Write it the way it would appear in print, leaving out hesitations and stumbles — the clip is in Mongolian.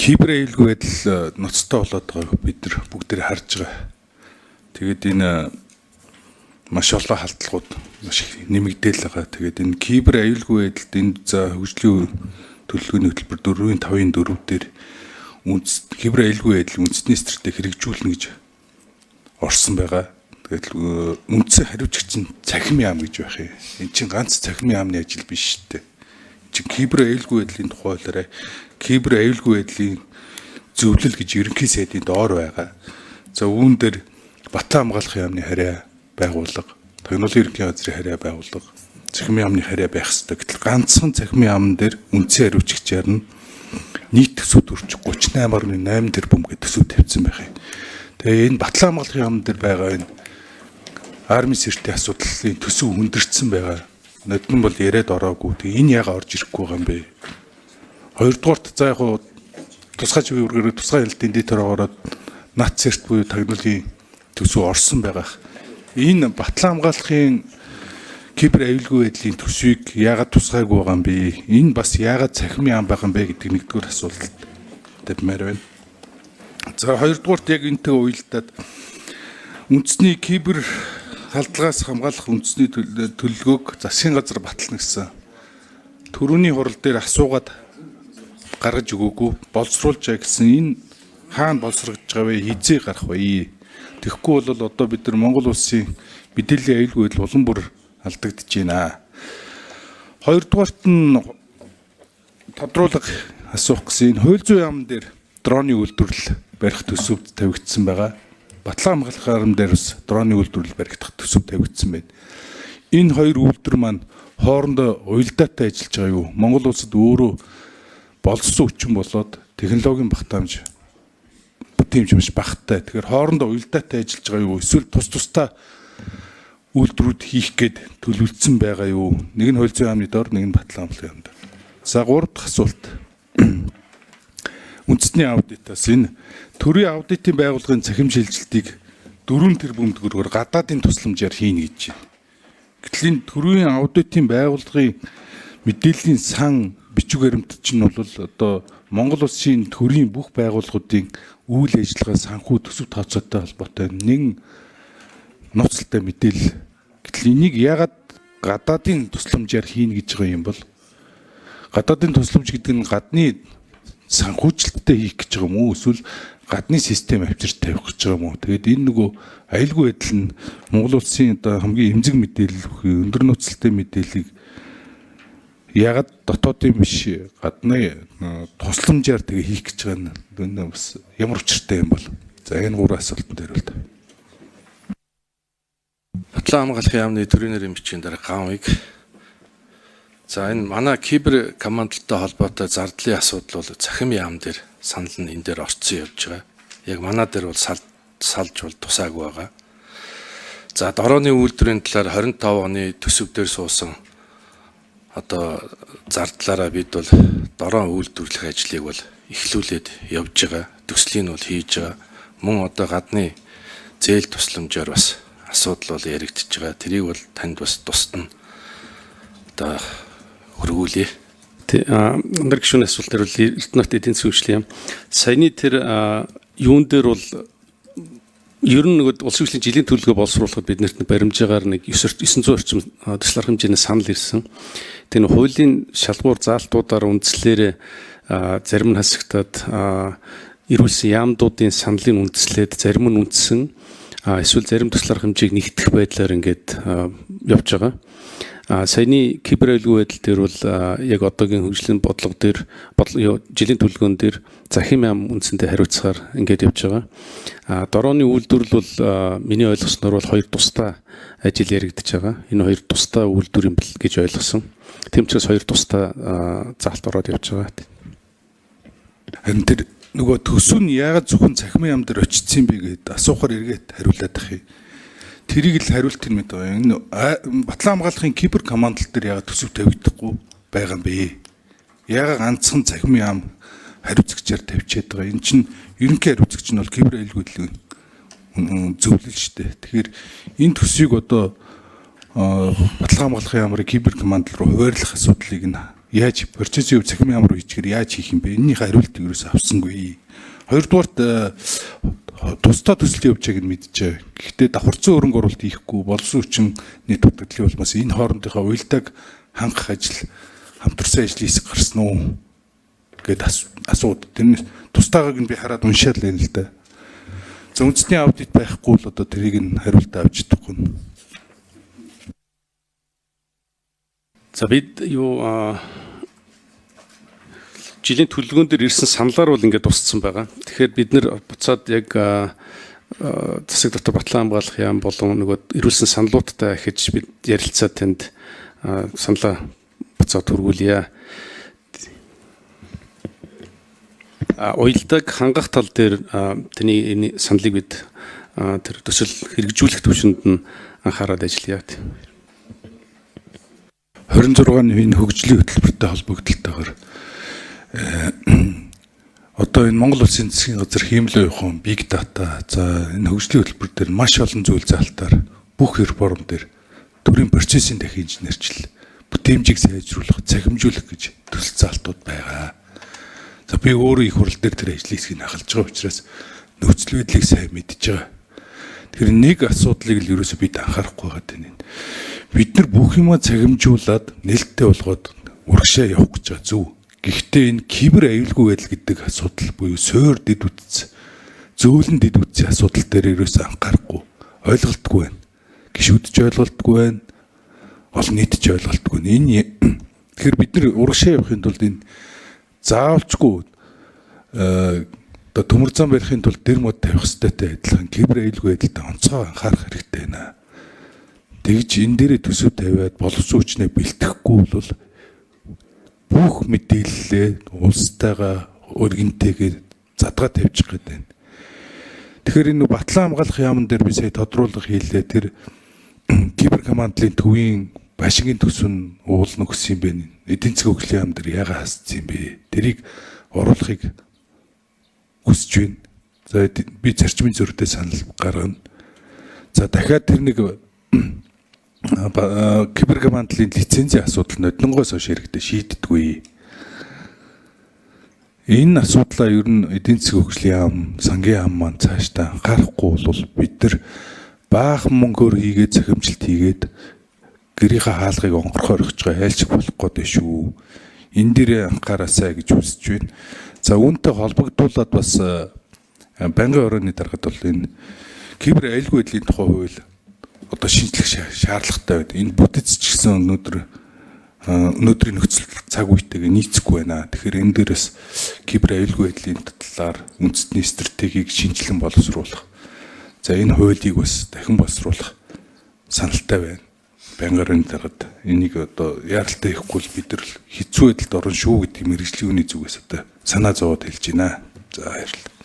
кибер аюулгүй байдал ноцтой болоод байгааг бид нар бүгдээр харж байгаа. Тэгээд энэ маш олон халдлагууд маш их нэмэгдээл байгаа. Тэгээд энэ кибер аюулгүй байдалд энд за хөгжлийн төлөвлөгөөний хөтөлбөр 4-5-ын 4 дээр кибер аюулгүй байдлыг үндэсний стратеги хэрэгжүүлнэ гэж орсон байгаа. Тэгээд үндсэн хариуцагч нь цахим яам гэж байх юм. Энд чинь ганц цахим яамны ажил биш шүү дээ. Чи кибер аюулгүй байдлын тухай хэлээрэй. Кибер аюулгүй байдлын зөвлөл гэж ерөнхий сайдын доор байгаа. За үүн дээр Батлан хамгаалах яамны харьяа байгууллага, Тагнуулын ерөнхий газрын харьяа байгууллага, цахим яамны харьяа байх ёстой. Гэтэл ганцхан цахим яамн дээр үндсэн хариуцагчаар нь нийт төсөв төрч 38.8 тэрбум гэдэг төсөв тавьсан байх юм. Тэгээ энэ Батлан хамгаалах яамн дээр байгаа энэ арми сэртийн асуудлын төсөв хүндэрсэн байгаа. Нодон бол яриад ороогүй. Тэгээ энэ яга орж ирэхгүй байгаа юм бэ? Хоёрдугаарт за яг тусгай чиглэл үргээр тусгай хяналтын дээдээр ороод нат цэрт буюу тагнуулын төсөв орсон байгаа. Энэ Батлан хамгаалахын кибер аюулгүй байдлын төсвийг яагаад тусгайгүй байгаа юм бэ? Энэ бас яагаад цахим яам байгаа юм бэ гэдэг нэгдүгээр асуулт тавьмаар байна. За хоёрдугаарт яг энэтэй уялдаад үндэсний кибер халдлагаас хамгаалах үндэсний төлөвлөгөөг засгийн газар батална гэсэн төрөний хурал дээр асуугаад гаргаж өгөөгүй боловсруулж гэсэн энэ хаана боловсрогдож байгаа вэ? Хизээ гарах вэ? Тэгэхгүй бол одоо бид нар Монгол улсын мэдээллийн аюулгүй байдал улам бүр алдагдж байна. Хоёрдугаарт нь тодруулга асуух гэсэн энэ хууль зүйн яамн дээр дроны үйлдвэрлэл барих төсөв тавигдсан байгаа. Батлан хамгаалах яам дээр бас дроны үйлдвэрлэл баригдах төсөв тавигдсан байна. Энэ хоёр үйлдвэр маань хоорондоо уялдаатай ажиллаж байгаа юу? Монгол улсад өөрөө боловсон хүчин болоод технологийн багтаамж бүтэмж маш багттай. Тэгэхээр хоорондоо уялдаатай ажиллаж байгаа юу? Эсвэл тусдаа үйлдвэрүүд хийх гээд төлөвлөсөн байгаа юу? Нэг нь хууль зүйн яамны дор, нэг нь Батлан хамгаалах яамд. За 3 дахь асуулт. Үндэсний аудитаас энэ төрийн аудитын байгууллагын цахим шилжилтийг 4 тэрбум төгрөгөөр гадаадын тусламжаар хийнэ гэж байна. Гэтэл энэ төрийн аудитын байгууллагын мэдээллийн сан бичиг баримтд чинь бол одоо Монгол улсын төрийн бүх байгууллагуудын үйл ажиллагаа санхүү төсөв тооцоотой холбоотой нэг нууцтай мэдээлэл. Гэтэл энийг яагаад гадаадын тусламжаар хийнэ гэж байгаа юм бол гадаадын тусламж гэдэг нь гадны санхүүжилттэй хийх гэж байгаа юм уу? Эсвэл гадны систем авчирч тавих гэж байгаа юм уу? Тэгээд энэ нөгөө аюулгүй байдал нь Монгол улсын одоо хамгийн эмзэг мэдээлэл өндөр нууцтай мэдээллийг ягаад дотоодын биш гадны тусламжаар тэгээ хийх гэж байгаа нь бас ямар учиртай юм бол? За энэ 3 асуултанд хариулт. Батлан хамгаалах яамны төрийн нэрийн бичгийн дараа ганвыг. За энэ манай кибер командтай холбоотой зардлын асуудал бол цахим яам дээр санал нь энэ дээр орцсон явж байгаа. Яг манай дээр бол салж бол тусаагүй байгаа. За дорооны үйлдвэрийн талаар 25 оны төсөв дээр суусан одоо зардлаараа бид бол дороо үйлдвэрлэх ажлыг бол эхлүүлээд явж байгаа. Төслийг нь бол хийж байгаа. Мөн одоо гадны зээл тусламжаар бас асуудал бол яригдчихэж байгаа. Тэрийг бол танд бас тусна. Одоо хөргүүлээ. Өндөр гишүүний асуулт дээр бол Эрдэнэт эдийн засгийн хөгжлийн яам. Саяны тэр юун дээр бол ер нь нэг улс хөгжлийн жилийн төлөвлөгөө боловсруулахад биднэрт баримжаагаар нэг 900 орчим төсөл арга хэмжээний санал ирсэн. Тэр хуулийн шалгуур заалтуудаар үндслээр зарим нь хасагтаад ирүүлсэн яамдуудын саналын үндслээд зарим нь үндсэн эсвэл зарим төсөл арга хэмжээг нэгтгэх байдлаар ингээд явж байгаа. Саяны кибер аюулгүй байдал дээр бол яг одоогийн хөгжлийн бодлого дээр жилийн төлөвлөгөөн дээр захим яам үндсэндээ хариуцахаар ингээд явж байгаа. Дорооны үйлдвэрлэл бол миний ойлгосноор бол 2 тусдаа ажил яригдж байгаа. Энэ 2 тусдаа үйлдвэр юм бэл гэж ойлгосон. Тэмчээс 2 тусдаа заалт ороод явж байгаа. Харин тэр нөгөө төсөв нь яагаад зөвхөн цахим яам дээр очсон бэ гэдээ асуухаар эргээд хариулаад ах юм. Тэрийг л хариулт юм байна. Энэ Батлан хамгаалахын кибер командл дээр яагаад төсөв тавигдахгүй байгаа юм бэ? Яагаад ганцхан цахим яам хариуцагчаар тавьчаад байгаа? Энэ чинь ерөнхий хариуцагч нь бол кибер аюулгүй байдлын зөвлөл шүү дээ. Тэгэхээр энэ төсвийг одоо Батлан хамгаалахын яамрыг кибер командл руу хуваарлах асуудлыг нь яаж процессын хувь цахим ямар хийчихэр яаж хийх юм бэ? Энэний хариултыг ерөөсөө авсангүй. Хоёрдугаарт тусдаа төсөл явж байгааг нь мэдчихэв. Гэхдээ давхарцсан өрөнгө оруулалт хийхгүй болсон хүчний дутагдлын улмаас энэ хоорондынхаа уялдааг хангах ажил хамтарсан ажлын хэсэг гарсан уу гэд асууд. Тэрнээс тусдаагааг нь би хараад уншаал байна л да. За үндэсний аудит байхгүй бол одоо тэрийг нь хариултаа авч чадахгүй. За бид жилийн төлөвлөгөөн дээр ирсэн саналаар бол ингээд тусцсан байгаа. Тэгэхээр бид нэр буцаад яг засаг дотор батлан хамгаалах яам болон нөгөө ирүүлсэн саналуудтай ихэж бид ярилцаад танд саналаа буцаад хүргүүлье. Уялдааг хангах тал дээр таны энэ саналыг бид тэр төсөл хэрэгжүүлэх төвшөнд нь анхаарал ажиллая. 26-ны энэ хөгжлийн хөтөлбөртэй холбогдлолтойгоор одоо энэ Монгол Улсын засгийн газар хиймлээ явах биг дата за энэ хөгжлийн хөтөлбөр дээр маш олон зүйл заалтаар бүх реформ дээр төрийн процессын дахин инженерчил бүтээмжийг сайжруулах, цахимжуулах гэж төсөл заалтууд байгаа. За би өөрөө их хурал дээр тэр ажлын хэсгийг ахалж байгаа учраас нөхцөл байдлыг сайн мэдж байгаа. Тэгэхээр нэг асуудлыг л ерөөсөө бид анхаарахгүй байгаа тань. Бид нар бүх юмаа цахимжуулаад нээлттэй болгоод урагшаа явах гэж байгаа зөв. Гэхдээ энэ кибер аюулгүй байдал гэдэг асуудал буюу суур дэд үтц, зөөлөн дэд үтцийн асуудал дээр ерөөсөө анхаарахгүй, ойлголтгүй байна. Гишүүдч ойлголтгүй байна. Олон нийт ч ойлголтгүй. Энэ тэгэхээр бид нар урагшаа явахын тулд энэ заавалчгүй одоо төмөр зам барихын тулд дэр мод тавих хэрэгтэй адилхан кибер аюулгүй байдалтай онцгой анхаарах хэрэгтэй байна. Тэгж энэ дээрээ төсөв тавиад боловсон хүчнээ бэлтгэхгүй бол бүх мэдээллээ улстайгаа өргөнтэйгээр задгаа тавьчих гээд байна. Тэгэхээр энэ батлан хамгаалах яамн дээр би сая тодруулах хийлээ. Тэр кибер командлын төвийн башингийн төсөв уулна өгсөн юм бэ. Эдийн засгийн хөгжлийн яам дээр яагаад хасцсан юм бэ? Тэрийг оруулахыг хүсэж байна. За би зарчмын зөрүүтэй санал гаргана. За дахиад тэр нэг кибер командлын лицензийн асуудал ноднонгоос хойш хэрэгтэй шийддэггүй. Энэ асуудлаа ер нь эдийн засгийн хөгжлийн яам, сангийн яам маань цаашдаа анхаарахгүй бол бид нар баахан мөнгөөр хийгээд захимжилт хийгээд гэрийнхээ хаалгыг онгорхоор өгч байгаа айлч болох гээд шүү. Энэ дээрээ анхаараасай гэж хүсэж байна. За үүнтэй холбогдуулаад бас банкны орооны даргад бол энэ кибер аюулгүй байдлын тухай хууль одоо шинжлэх шаардлагатай байна. Энэ бүтэц ч гэсэн өнөөдрийн нөхцөл цаг үетэйгээ нийцэхгүй байна. Тэгэхээр энэ дээрээс кибер аюулгүй байдлын талаар үндэсний стратегийг шинжилэн боловсруулах. За энэ хуулийг бас дахин боловсруулах саналтай байна. Банкны даргад энийг одоо яаралтай хийхгүй л бид нар хэцүү байдалд орно шүү гэдэг мэргэжлийн үний зүгээс одоо санаа зовоод хэлж байна. За баярлалаа.